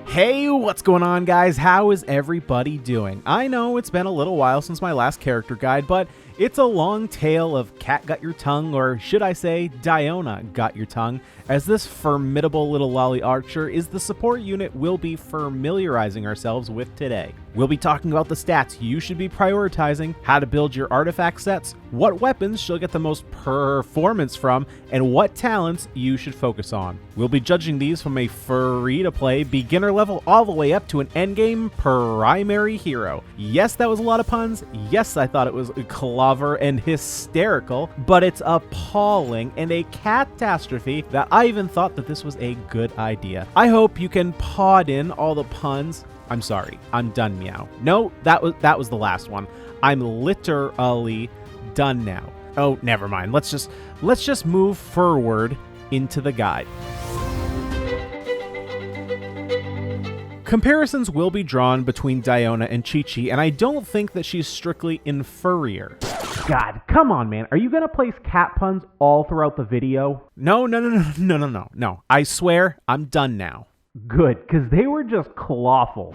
Hey, what's going on, guys? How is everybody doing? I know it's been a little while since my last character guide, but it's a long tale of cat got your tongue, or should I say Diona got your tongue, as this formidable little lolly archer is the support unit we'll be familiarizing ourselves with today. We'll be talking about the stats you should be prioritizing, how to build your artifact sets, what weapons she'll get the most performance from, and what talents you should focus on. We'll be judging these from a free-to-play beginner level all the way up to an endgame primary hero. Yes, that was a lot of puns. Yes, I thought it was clever and hysterical, but it's appalling and a catastrophe that I even thought that this was a good idea. I hope you can pod in all the puns. I'm sorry, I'm done meow. No, that was the last one. I'm literally done now. Oh, never mind. Let's just move forward into the guide. Comparisons will be drawn between Diona and Chi-Chi, and I don't think that she's strictly inferior. God, come on, man. Are you gonna place cat puns all throughout the video? No. I swear, I'm done now. Good, because they were just clawful.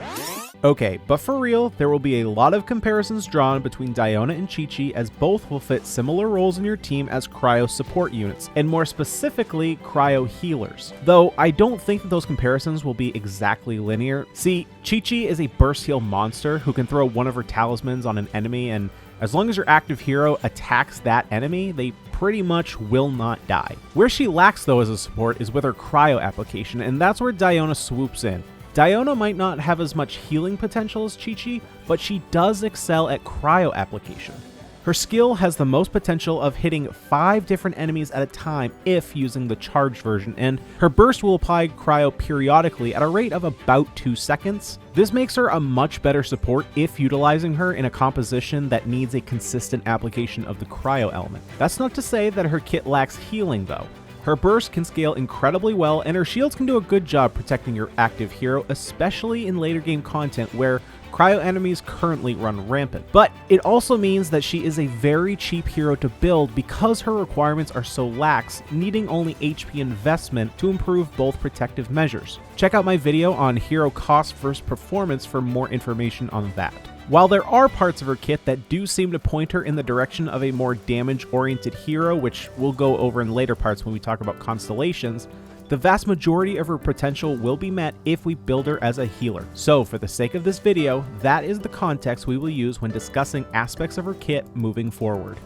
Okay, but for real, there will be a lot of comparisons drawn between Diona and Chi-Chi, as both will fit similar roles in your team as cryo support units, and more specifically, cryo healers. Though I don't think that those comparisons will be exactly linear. See, Chi-Chi is a burst heal monster who can throw one of her talismans on an enemy, and as long as your active hero attacks that enemy, they pretty much will not die. Where she lacks though as a support is with her cryo application, and that's where Diona swoops in. Diona might not have as much healing potential as Chi-Chi, but she does excel at cryo application. Her skill has the most potential of hitting 5 different enemies at a time if using the charged version, and her burst will apply cryo periodically at a rate of about 2 seconds. This makes her a much better support if utilizing her in a composition that needs a consistent application of the cryo element. That's not to say that her kit lacks healing though. Her burst can scale incredibly well, and her shields can do a good job protecting your active hero, especially in later game content where cryo enemies currently run rampant. But it also means that she is a very cheap hero to build because her requirements are so lax, needing only HP investment to improve both protective measures. Check out my video on hero cost versus performance for more information on that. While there are parts of her kit that do seem to point her in the direction of a more damage-oriented hero, which we'll go over in later parts when we talk about Constellations, the vast majority of her potential will be met if we build her as a healer. So for the sake of this video, that is the context we will use when discussing aspects of her kit moving forward.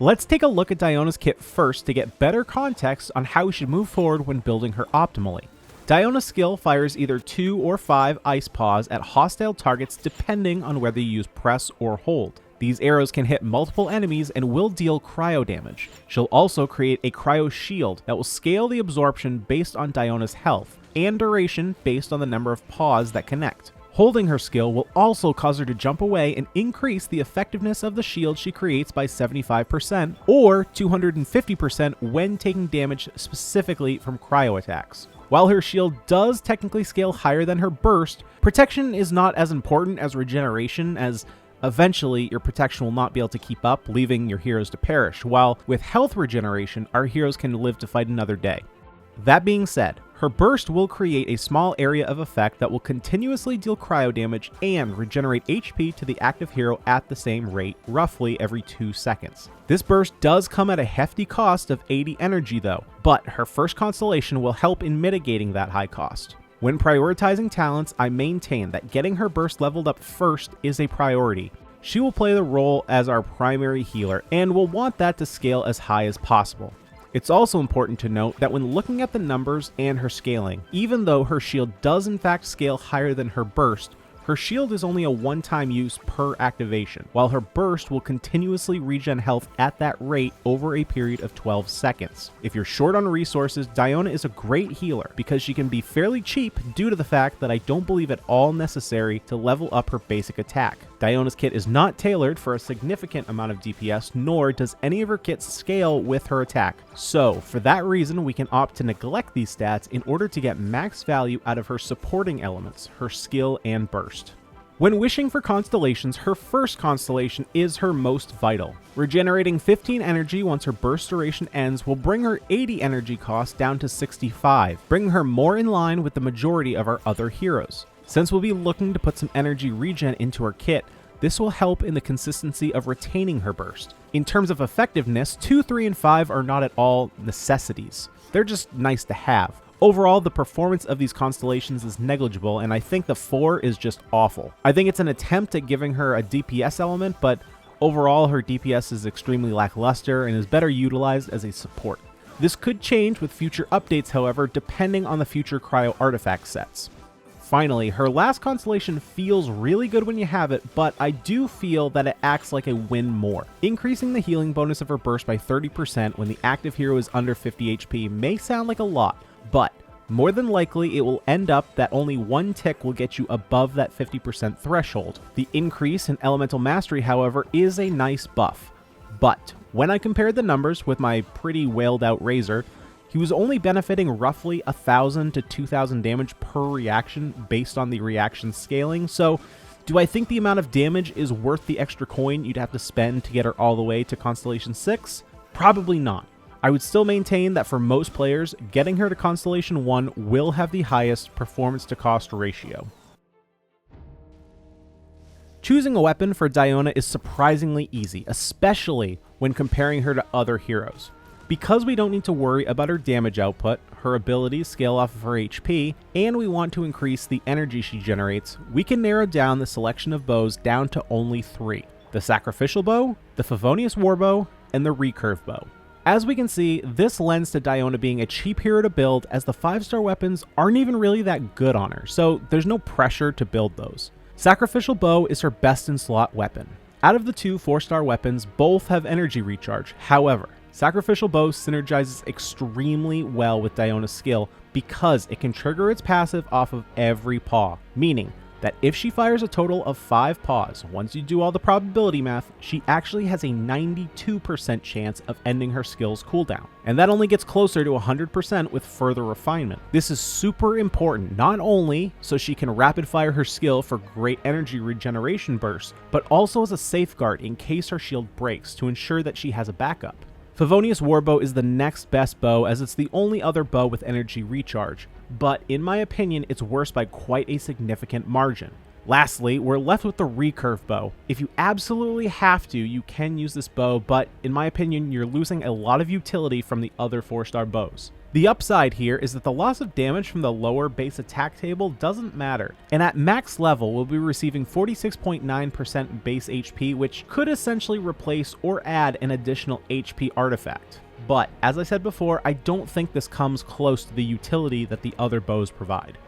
Let's take a look at Diona's kit first to get better context on how we should move forward when building her optimally. Diona's skill fires either 2 or 5 ice paws at hostile targets depending on whether you use press or hold. These arrows can hit multiple enemies and will deal cryo damage. She'll also create a cryo shield that will scale the absorption based on Diona's health, and duration based on the number of paws that connect. Holding her skill will also cause her to jump away and increase the effectiveness of the shield she creates by 75% or 250% when taking damage specifically from cryo attacks. While her shield does technically scale higher than her burst, protection is not as important as regeneration, as eventually your protection will not be able to keep up, leaving your heroes to perish, while with health regeneration, our heroes can live to fight another day. That being said, her burst will create a small area of effect that will continuously deal cryo damage and regenerate HP to the active hero at the same rate, roughly every 2 seconds. This burst does come at a hefty cost of 80 energy though, but her first constellation will help in mitigating that high cost. When prioritizing talents, I maintain that getting her burst leveled up first is a priority. She will play the role as our primary healer and will want that to scale as high as possible. It's also important to note that when looking at the numbers and her scaling, even though her shield does in fact scale higher than her burst, her shield is only a one-time use per activation, while her burst will continuously regen health at that rate over a period of 12 seconds. If you're short on resources, Diona is a great healer because she can be fairly cheap due to the fact that I don't believe it all necessary to level up her basic attack. Diona's kit is not tailored for a significant amount of DPS, nor does any of her kits scale with her attack. So, for that reason, we can opt to neglect these stats in order to get max value out of her supporting elements, her skill and burst. When wishing for constellations, her first constellation is her most vital. Regenerating 15 energy once her burst duration ends will bring her 80 energy cost down to 65, bringing her more in line with the majority of our other heroes. Since we'll be looking to put some energy regen into her kit, this will help in the consistency of retaining her burst. In terms of effectiveness, 2, 3, and 5 are not at all necessities. They're just nice to have. Overall, the performance of these constellations is negligible, and I think the 4 is just awful. I think it's an attempt at giving her a DPS element, but overall her DPS is extremely lackluster and is better utilized as a support. This could change with future updates, however, depending on the future cryo artifact sets. Finally, her last constellation feels really good when you have it, but I do feel that it acts like a win more. Increasing the healing bonus of her burst by 30% when the active hero is under 50 HP may sound like a lot, but more than likely it will end up that only one tick will get you above that 50% threshold. The increase in elemental mastery, however, is a nice buff. But when I compared the numbers with my pretty wailed out Razor, he was only benefiting roughly 1,000 to 2,000 damage per reaction based on the reaction scaling, so do I think the amount of damage is worth the extra coin you'd have to spend to get her all the way to Constellation 6? Probably not. I would still maintain that for most players, getting her to Constellation 1 will have the highest performance to cost ratio. Choosing a weapon for Diona is surprisingly easy, especially when comparing her to other heroes. Because we don't need to worry about her damage output, her abilities scale off of her HP, and we want to increase the energy she generates, we can narrow down the selection of bows down to only 3. The Sacrificial Bow, the Favonius Warbow, and the Recurve Bow. As we can see, this lends to Diona being a cheap hero to build, as the 5-star weapons aren't even really that good on her, so there's no pressure to build those. Sacrificial Bow is her best in slot weapon. Out of the 2 4-star weapons, both have energy recharge. However, Sacrificial Bow synergizes extremely well with Diona's skill because it can trigger its passive off of every paw, meaning that if she fires a total of 5 paws, once you do all the probability math, she actually has a 92% chance of ending her skill's cooldown. And that only gets closer to 100% with further refinement. This is super important, not only so she can rapid fire her skill for great energy regeneration bursts, but also as a safeguard in case her shield breaks to ensure that she has a backup. Favonius Warbow is the next best bow, as it's the only other bow with energy recharge, but in my opinion it's worse by quite a significant margin. Lastly, we're left with the Recurve Bow. If you absolutely have to, you can use this bow, but in my opinion you're losing a lot of utility from the other 4-star bows. The upside here is that the loss of damage from the lower base attack table doesn't matter, and at max level we'll be receiving 46.9% base HP, which could essentially replace or add an additional HP artifact. But as I said before, I don't think this comes close to the utility that the other bows provide.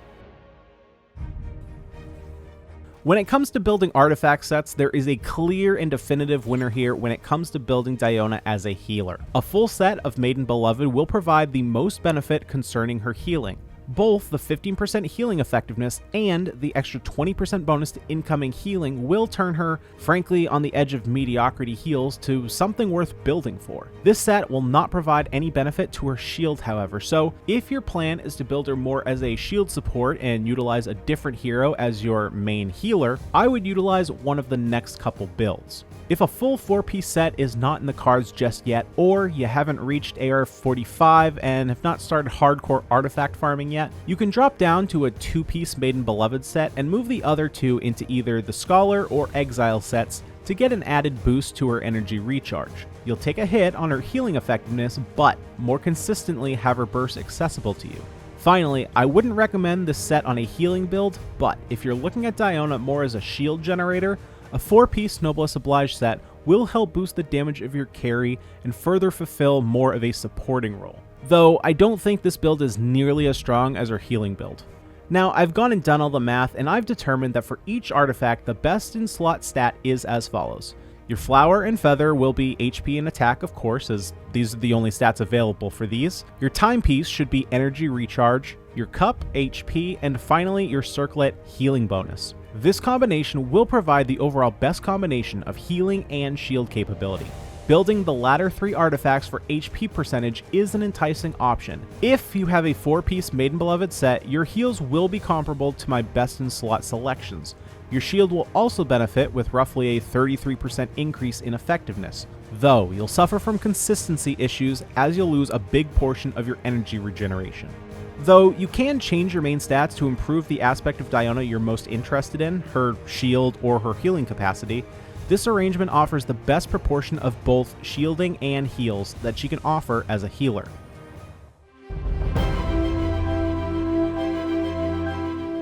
When it comes to building artifact sets, there is a clear and definitive winner here when it comes to building Diona as a healer. A full set of Maiden Beloved will provide the most benefit concerning her healing. Both the 15% healing effectiveness and the extra 20% bonus to incoming healing will turn her, frankly, on the edge of mediocrity heals to something worth building for. This set will not provide any benefit to her shield, however, so if your plan is to build her more as a shield support and utilize a different hero as your main healer, I would utilize one of the next couple builds. If a full 4-piece set is not in the cards just yet, or you haven't reached AR 45 and have not started hardcore artifact farming yet, you can drop down to a 2-piece Maiden Beloved set and move the other 2 into either the Scholar or Exile sets to get an added boost to her energy recharge. You'll take a hit on her healing effectiveness, but more consistently have her burst accessible to you. Finally, I wouldn't recommend this set on a healing build, but if you're looking at Diona more as a shield generator, a 4-piece Noblesse Oblige set will help boost the damage of your carry and further fulfill more of a supporting role. Though I don't think this build is nearly as strong as her healing build. Now, I've gone and done all the math, and I've determined that for each artifact, the best in slot stat is as follows. Your Flower and Feather will be HP and attack, of course, as these are the only stats available for these. Your Timepiece should be energy recharge, your Cup, HP, and finally your Circlet, healing bonus. This combination will provide the overall best combination of healing and shield capability. Building the latter 3 artifacts for HP percentage is an enticing option. If you have a 4-piece Maiden Beloved set, your heals will be comparable to my best in slot selections. Your shield will also benefit with roughly a 33% increase in effectiveness, though you'll suffer from consistency issues as you'll lose a big portion of your energy regeneration. Though you can change your main stats to improve the aspect of Diona you're most interested in, her shield or her healing capacity, this arrangement offers the best proportion of both shielding and heals that she can offer as a healer.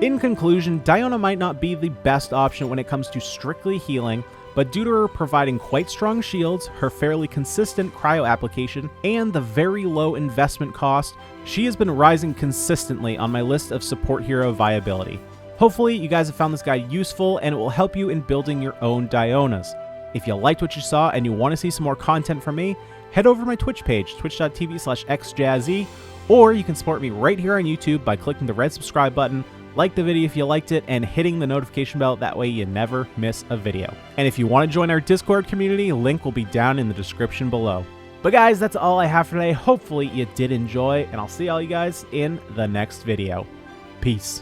In conclusion, Diona might not be the best option when it comes to strictly healing, but due to her providing quite strong shields, her fairly consistent cryo application, and the very low investment cost, she has been rising consistently on my list of support hero viability. Hopefully you guys have found this guide useful and it will help you in building your own Dionas. If you liked what you saw and you want to see some more content from me, head over to my Twitch page, twitch.tv/xjazzy, or you can support me right here on YouTube by clicking the red subscribe button, like the video if you liked it, and hitting the notification bell, that way you never miss a video. And if you want to join our Discord community, link will be down in the description below. But guys, that's all I have for today. Hopefully you did enjoy, and I'll see all you guys in the next video. Peace.